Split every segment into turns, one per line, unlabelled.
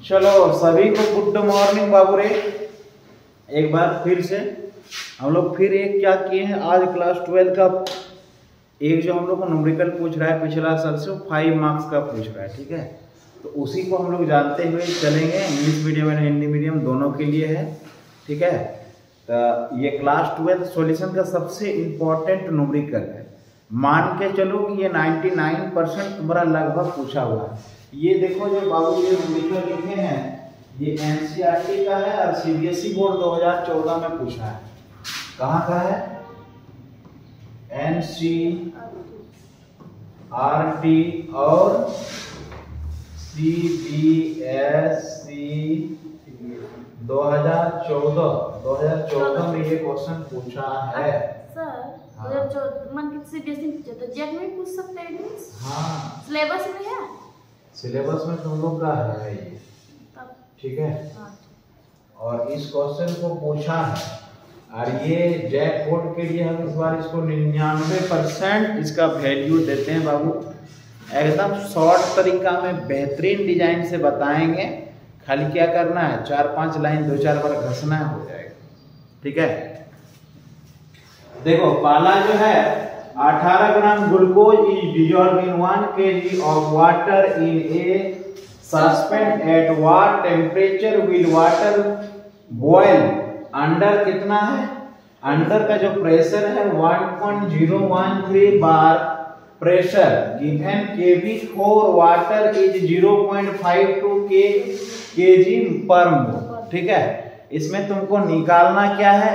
चलो सभी को गुड मॉर्निंग बाबू रे। एक बार फिर से हम लोग फिर एक क्या किए हैं, आज क्लास 12 का एक जो हम लोग को न्यूमेरिकल पूछ रहा है पिछला साल से 5 मार्क्स का पूछ रहा है, ठीक है। तो उसी को हम लोग जानते हुए चलेंगे। इंग्लिश मीडियम और हिंदी मीडियम दोनों के लिए है, ठीक है। तो ये क्लास 12 सॉल्यूशन का सबसे इम्पोर्टेंट न्यूमेरिकल है। मान के चलो कि ये 99% तुम्हारा लगभग पूछा हुआ है। ये देखो जो बाबू ये न्यूमेरिकल लिखे हैं ये एनसीईआरटी का है और सीबीएसई बोर्ड 2014 में पूछा है। कहाँ का है? एनसीईआरटी और सीबीएसई 2014 में ये क्वेश्चन पूछा है।
सर मन के सीबीएसई तो जेक में पूछ सकते हैं।
हाँ,
सिलेबस में है।
सिलेबस में तुम लोग का है ये, ठीक है। और इस क्वेश्चन को पूछा है और ये जैकपॉट के लिए हम इस बार इसको 99% इसका वैल्यू देते हैं बाबू। एकदम शॉर्ट तरीका में बेहतरीन डिजाइन से बताएंगे। खाली क्या करना है, 4-5 लाइन 2-4 बार घसना है, हो जाएगा, ठीक है। देखो पहला जो है 18 gram glucose is dissolve in 1 kg of water in a suspend at what temperature will water boil under कितना है? अंडर का जो प्रेशर है 1.013 bar pressure given KV for water is 0.52 kg पर मोल, ठीक है। इसमें तुमको निकालना क्या है?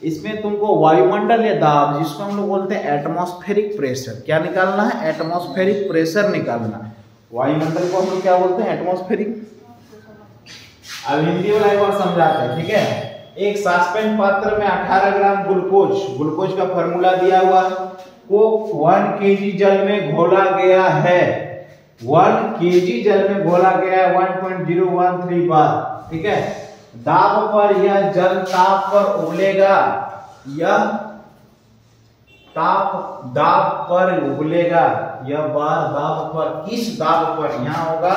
इसमें तुमको वायुमंडल या दाब, जिसको हम लोग बोलते हैं एटमॉस्फेरिक प्रेशर, क्या निकालना है? एटमॉस्फेरिक प्रेशर निकालना है। वायुमंडल को हम लोग क्या बोलते हैं? एटमॉस्फेरिक। अब हिंदी वाला एक बार समझाते हैं, ठीक है। एक सस्पेंड पात्र में 18 ग्राम ग्लूकोज का फॉर्मूला दिया हुआ को 1 kg जल में घोला गया है। 1 kg जल में घोला गया है 1.013 बार, ठीक है। दाब पर यह जल ताप पर उबलेगा। यह दाब पर उबलेगा। यह बार दाब पर, किस दाब पर? यहां होगा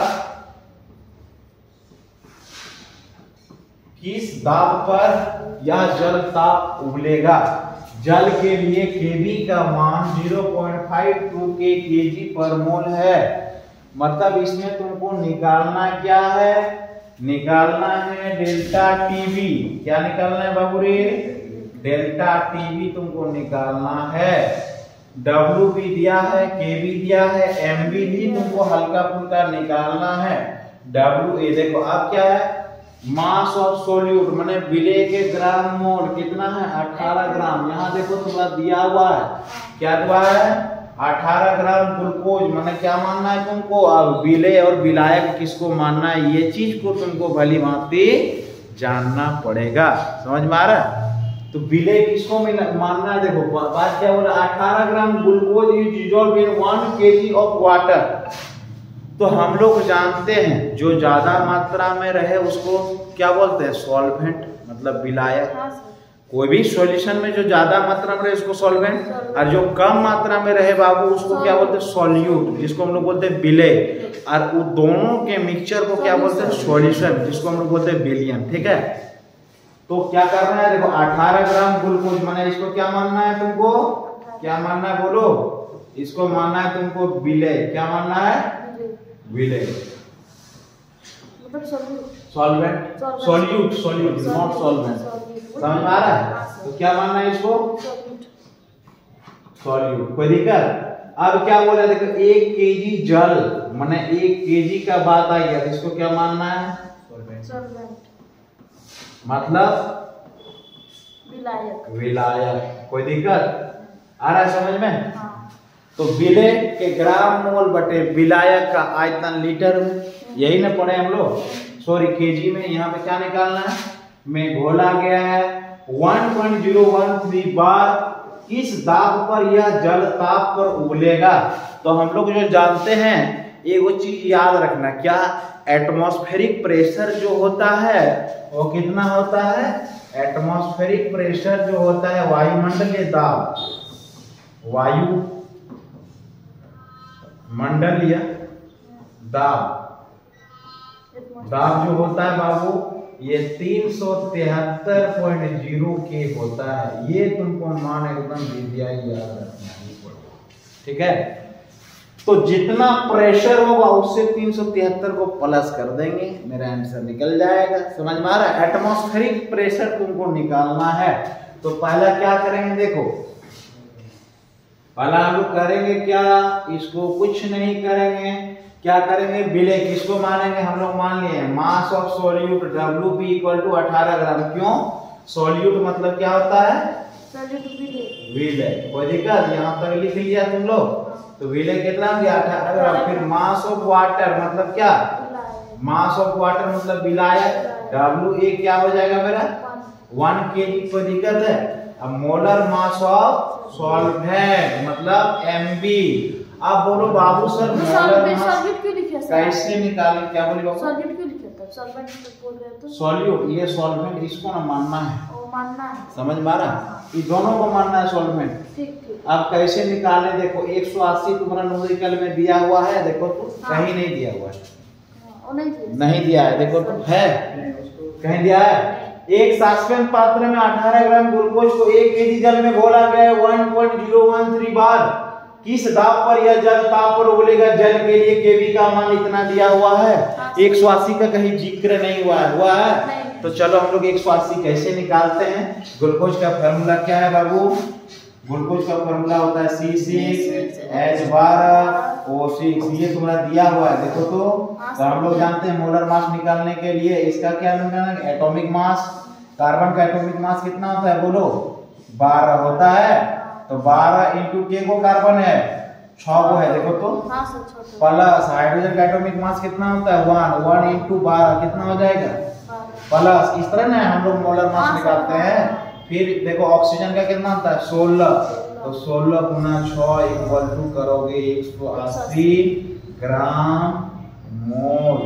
किस दाब पर यह जल ताप उबलेगा। जल के लिए केवी का मान 0.52 kg पर मोल है। मतलब इसमें तुमको निकालना क्या है? निकालना है डेल्टा टीवी। क्या निकालना है बाबू रे? डेल्टा टीवी तुमको निकालना है। डब्ल्यू भी दिया है, के भी दिया है, एम भी तुमको हल्का फुल्का निकालना है। डब्ल्यू ए देखो अब क्या है? मास ऑफ सोल्यूट माने विलेय के ग्राम मोल कितना है? 18 ग्राम। यहाँ देखो तुम्हारा दिया हुआ है, क्या दिया है? 18 ग्राम ग्लूकोज माने क्या मानना है तुमको? अब विलेय और विलायक किसको मानना है, ये चीज को तुमको भली भांति जानना पड़ेगा। समझ में आ रहा है? तो विलेय किसको मानना है? देखो बात क्या बोला, 18 gram glucose is dissolved in 1 kg of water. तो हम लोग जानते हैं जो ज्यादा मात्रा में रहे उसको क्या बोलते हैं? सॉल्वेंट, मतलब विलायक। कोई भी सॉल्यूशन में जो ज्यादा मात्रा में रहे उसको सॉल्वेंट, और जो कम मात्रा में रहे बाबू उसको क्या बोलते हैं? सॉल्यूट, जिसको हम लोग बोलते हैं विलेय। और वो दोनों के मिक्सचर को क्या बोलते हैं? सॉल्यूशन, जिसको हम लोग बोलते हैं विलयन, ठीक है। तो क्या करना है? देखो 18 ग्राम ग्लूकोज माने इसको क्या मानना है तुमको? क्या मानना है बोलो? इसको मानना है तुमको विलेय। क्या मानना है? विलेय। Solvent, solute, not solvent. समझ में आ रहा है? तो क्या मानना है इसको? सॉल्यूट। कोई दिक्कत? अब क्या बोला देखो 1 kg जल माने 1 kg का बात आ गया, इसको क्या मानना है? सॉल्वेंट, मतलब विलायक। कोई दिक्कत आ रहा है समझ में? हाँ। तो विलेय के ग्राम मोल बटे विलायक का आयतन लीटर में, यही ना पढ़े हम लोग? सॉरी केजी में। यहाँ पे क्या निकालना है? में घोला गया है 1.013 बार। किस दाब पर यह जल ताप पर उबलेगा? तो हम लोग जो जानते हैं एक वो चीज याद रखना, क्या? एटमॉस्फेरिक प्रेशर जो होता है वो कितना होता है? एटमॉस्फेरिक प्रेशर जो होता है वायुमंडलीय दाब, वायुमंडलीय दाब दाब जो होता है बाबू ये 373.0 के होता है। ये तुमको मान एकदम दे दिया, याद रखना। ठीक है, तो जितना प्रेशर होगा उससे 373 को प्लस कर देंगे, मेरा आंसर निकल जाएगा। समझ में आ रहा है? एटमॉस्फेरिक प्रेशर तुमको निकालना है। तो पहला क्या करेंगे, देखो पहला हम लोग करेंगे क्या, इसको कुछ नहीं करेंगे, क्या करेंगे, विलेय किसको मानेंगे, हम लोग मान लिए mass of solute WP equal to 18 gram. क्यों? सॉल्यूट मतलब क्या होता है, विलेय। कोई दिक्कत? यहाँ तक लिख लिया तुम लोग, तो विलेय कितना हो गया 18 ग्राम। फिर मास ऑफ वाटर मतलब क्या, मास ऑफ वाटर मतलब विलायक, WA क्या हो जाएगा मेरा 1 kg। कोई दिक्कत है? अब मोलर मास ऑफ सॉल्वेंट मतलब MB। आप बोलो बाबू सर मोलर मास कैसे निकालें, क्या बोले बाबू?
सॉल्यूट क्यों लिखे तब? सॉल्वेंट बोल रहे हो तो
सॉल्यूट, ये सॉल्वेंट इसको ना मानना है,
मानना है।
समझ में आ रहा? ये दोनों को मानना है सॉल्वेंट।
ठीक।
अब कैसे निकाले, देखो 180 तुम्हारा न्यूमेरिकल में दिया हुआ है, देखो तो कहीं नहीं दिया हुआ है, नहीं दिया है, देखो तो है कहीं दिया है। एक सस्पेंस पात्र में 18 ग्राम ग्लूकोज को 1 kg जल में घोला गया 1.013 बार। किस दाब पर यह जल ताप पर उबलेगा? जल के लिए केवी का मान इतना दिया हुआ है। 180 का कहीं जिक्र नहीं हुआ है? तो चलो हम लोग 180 कैसे निकालते हैं। ग्लूकोज का फॉर्मूला क्या है बाबू? ग्लूकोज का फॉर्मूला होता है C6H12O6। ये तुम्हारा दिया हुआ है, देखो तो हम लोग जानते हैं मोलर मास निकालने के लिए इसका क्या निकालना है, एटॉमिक मास। कार्बन का एटॉमिक मास कितना होता है बोलो? 12 होता है। तो 12 इंटू के को कार्बन है 6 को है, देखो तो प्लस हाइड्रोजन का एटॉमिक मास कितना होता है 1 इंटू 12 कितना हो जाएगा प्लस। इस तरह ना हम लोग मोलर मास निकालते हैं। फिर देखो ऑक्सीजन का कितना होता है 16, तो 16 गुना 6 इक्वल टू करोगे 180 ग्राम मोल।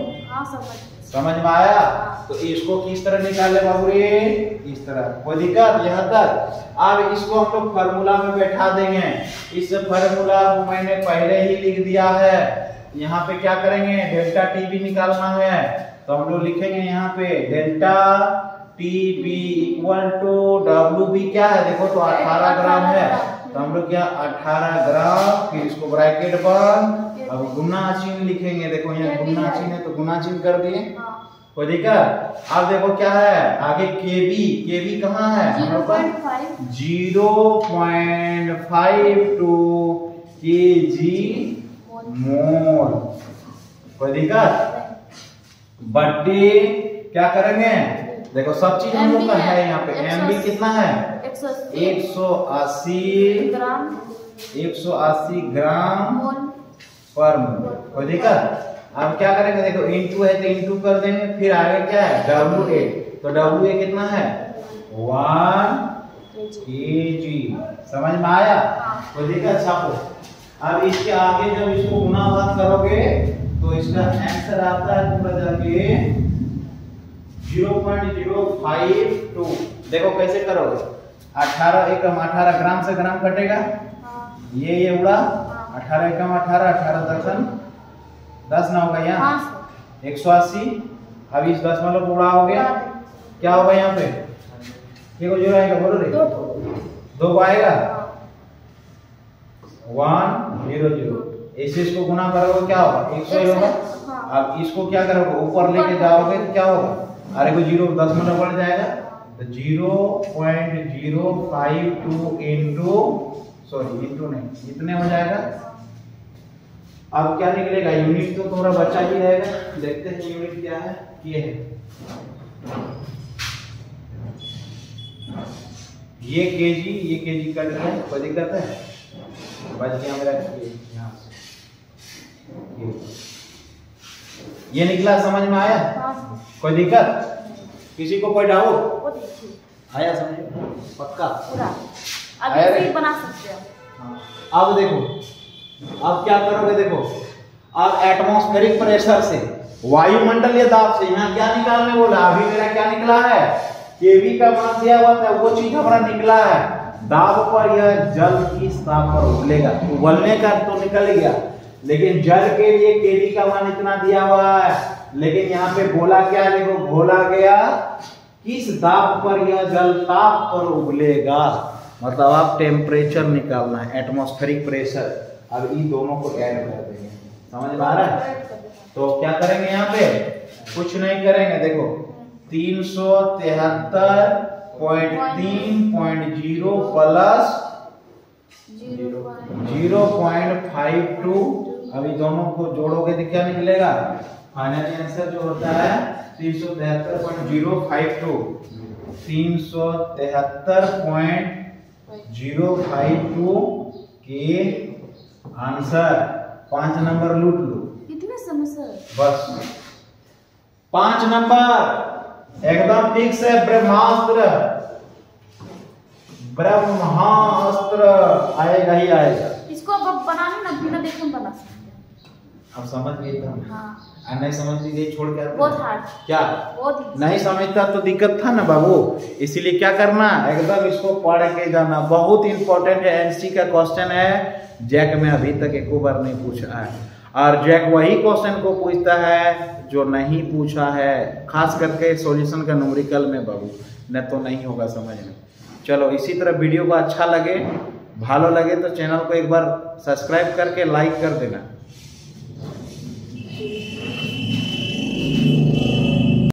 समझ में आया? तो इसको किस तरह निकाले बाबू रे? इस तरह। कोई दिक्कत यहाँ तक? अब इसको हम लोग फार्मूला में बैठा देंगे। इस फार्मूला को मैंने पहले ही लिख दिया है। यहाँ पे क्या करेंगे, डेल्टा टी भी निकालना है, तो हम लोग लिखेंगे यहाँ पे delta TB equal to WB क्या है, देखो तो 18 ग्राम है, तो हम लोग क्या 18 ग्राम, फिर इसको ब्रैकेट बंद, अब गुना चिन्ह लिखेंगे, देखो यहाँ गुना चिन्ह है तो गुना चिन्ह कर दिए। कोई दिक्कत? अब देखो क्या है आगे केबी कहाँ है, 0.52 kg मोल। कोई दिक्कत? बट्टे क्या करेंगे, देखो सब चीज हम लोग का है यहाँ पे। MB कितना है 180 ग्राम पर मोल। कोई दिक्कत? अब क्या करेंगे, देखो इंटू है तो इंटू कर देंगे, फिर आगे क्या है WA, तो WA कितना है 1 kg। समझ में आया? कोई दिक्कत? छापो। अब इसके आगे जब इसको गुना भाग करोगे तो इसका आंसर आता है तुम्हारा जाके 0.052। देखो कैसे करोगे, 18 एकम 18 ग्राम से ग्राम कटेगा, ये उड़ा 18 एकम 18 18 दर्शन 10 ना होगा यहाँ 180। अब इस 10 मतलब उड़ा हो गया, क्या होगा यहाँ पे ये को जोड़ा आएगा, बोलो रे 2 आएगा 100। ऐसे इसको गुना करोगे क्या होगा 100 ही होगा। अब इसको क्या करोगे ऊपर लेके जाओगे तो क्या होगा, अरे को 0 10 में बढ़ जाएगा, तो 0.052 इंटू नहीं इतने हो जाएगा। अब क्या निकलेगा, यूनिट तो थोड़ा बचा ही रहेगा, देखते हैं यूनिट क्या है। ये है ये केजी कट गया, कोई दिक्कत है, बच गया मेरा यहाँ से ये निकला। समझ में आया? कोई दिक्कत? किसी को कोई डाउट आया समझ पक्का?
अभी बना सकते हैं।
अब देखो अब क्या करोगे, देखो अब एटमॉस्फेरिक प्रेशर से वायुमंडलीय दाब से यहाँ क्या निकालने बोला, अभी मेरा क्या निकला है केवी का मान दिया हुआ था, वो चीज हमारा निकला है। दाब पर यह जल किस ताप पर उबलेगा, उबलने का तो निकल गया, लेकिन जल के लिए केवी का मान इतना दिया हुआ है, लेकिन यहाँ पे बोला क्या, देखो बोला गया किस दाब पर यह जल ताप पर उबलेगा, मतलब आप टेम्परेचर निकालना है, एटमॉस्फेरिक प्रेशर। अब इन दोनों को ऐड कर देंगे, समझ में आ रहा है? तो क्या करेंगे यहाँ पे, कुछ नहीं करेंगे, देखो 373.3.0 प्लस 0.52। अभी दोनों को जोड़ोगे तो क्या निकलेगा, फाइनली आंसर जो होता है 373.052 373.052 के आंसर 5 नंबर लूट लो।
इतने समय सर
बस 5 नंबर एकदम ठीक से। ब्रह्मास्त्र, ब्रह्मास्त्र आएगा ही आएगा।
इसको अब बनाने ना बिना देखे हम बना सकते हैं।
अब समझ गए तो
हाँ।
नहीं समझ गए छोड़ के आते
बहुत
हैं।
हार्ड,
क्या
बहुत
नहीं समझता तो दिक्कत था ना बाबू, इसीलिए क्या करना, एकदम इसको पढ़ के जाना। बहुत इंपॉर्टेंट है, एनसी का क्वेश्चन है, जैक में अभी तक एक बार नहीं पूछा है, और जैक वही क्वेश्चन को पूछता है जो नहीं पूछा है, खास करके सॉल्यूशन का न्यूमेरिकल में बाबू, न तो नहीं होगा समझ में। चलो इसी तरह वीडियो को अच्छा लगे, भालो लगे तो चैनल को एक बार सब्सक्राइब करके लाइक कर देना।